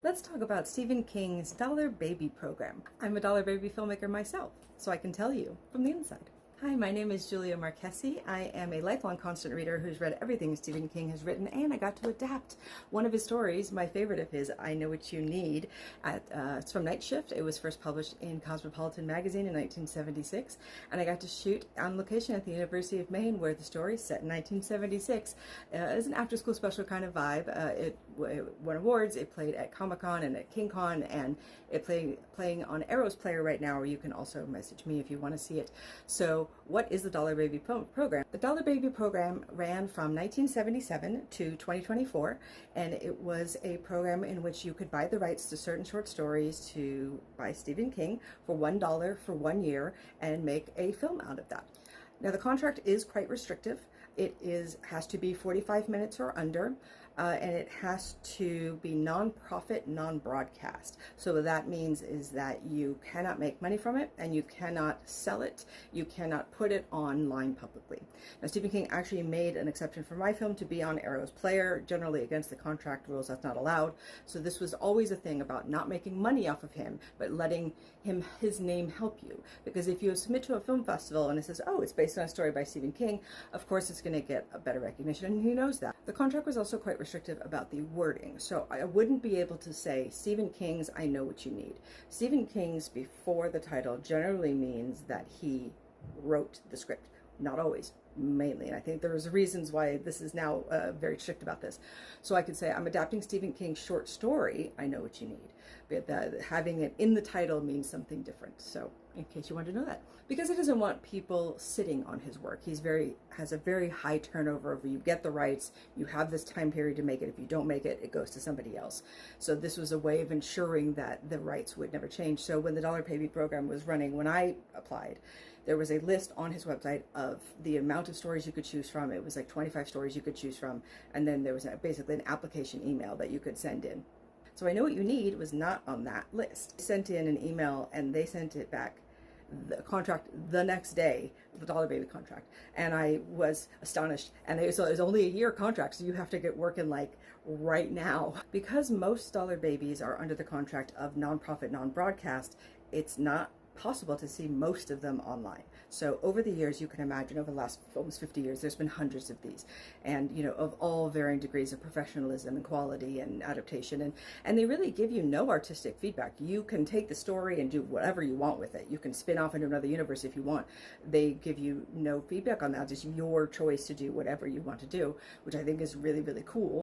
Let's talk about Stephen King's Dollar Baby program. I'm a Dollar Baby filmmaker myself, so I can tell you from the inside. Hi, my name is Julia Marchesi. I am a lifelong constant reader who's read everything Stephen King has written, and I got to adapt one of his stories, my favorite of his, I Know What You Need. It's from Night Shift. It was first published in Cosmopolitan magazine in 1976, and I got to shoot on location at the University of Maine, where the story, set in 1976, is an after-school special kind of vibe. It won awards. It played at Comic-Con and at KingCon, and it playing on Arrow's Player right now, or you can also message me if you want to see it. So what is the Dollar Baby program? The Dollar Baby program ran from 1977 to 2024, and it was a program in which you could buy the rights to certain short stories by Stephen King for $1 for 1 year and make a film out of that. Now, the contract is quite restrictive. It has to be 45 minutes or under, and it has to be non-profit, non-broadcast. So what that means is that you cannot make money from it, and you cannot sell it. You cannot put it online publicly. Now, Stephen King actually made an exception for my film to be on Arrow's Player, generally against the contract rules. That's not allowed. So this was always a thing about not making money off of him, but letting his name help you. Because if you submit to a film festival and it says, oh, it's based on a story by Stephen King, of course it's going to get a better recognition, and he knows that. The contract was also quite restrictive about the wording, so I wouldn't be able to say Stephen King's I Know What You Need. Stephen King's before the title generally means that he wrote the script. Not always, mainly, and I think there's reasons why this is now very strict about this. So I could say I'm adapting Stephen King's short story, I Know What You Need, but having it in the title means something different. So in case you want to know that, because he doesn't want people sitting on his work. Has a very high turnover. If you get the rights, you have this time period to make it. If you don't make it, it goes to somebody else. So this was a way of ensuring that the rights would never change. So when the Dollar Baby program was running, when I applied, there was a list on his website of the amount of stories you could choose from. It was like 25 stories you could choose from, and then there was basically an application email that you could send in. So I Know What You Need was not on that list. I sent in an email, and they sent it back, the contract, the next day, the Dollar Baby contract, and I was astonished. And so it was only a year contract, so you have to get working like right now. Because most Dollar Babies are under the contract of nonprofit, non-broadcast, it's not possible to see most of them online. So over the years, you can imagine, over the last almost 50 years, there's been hundreds of these, and of all varying degrees of professionalism and quality and adaptation, and they really give you no artistic feedback. You can take the story and do whatever you want with it. You can spin off into another universe if you want. They give you no feedback on that. It's your choice to do whatever you want to do, which I think is really, really cool.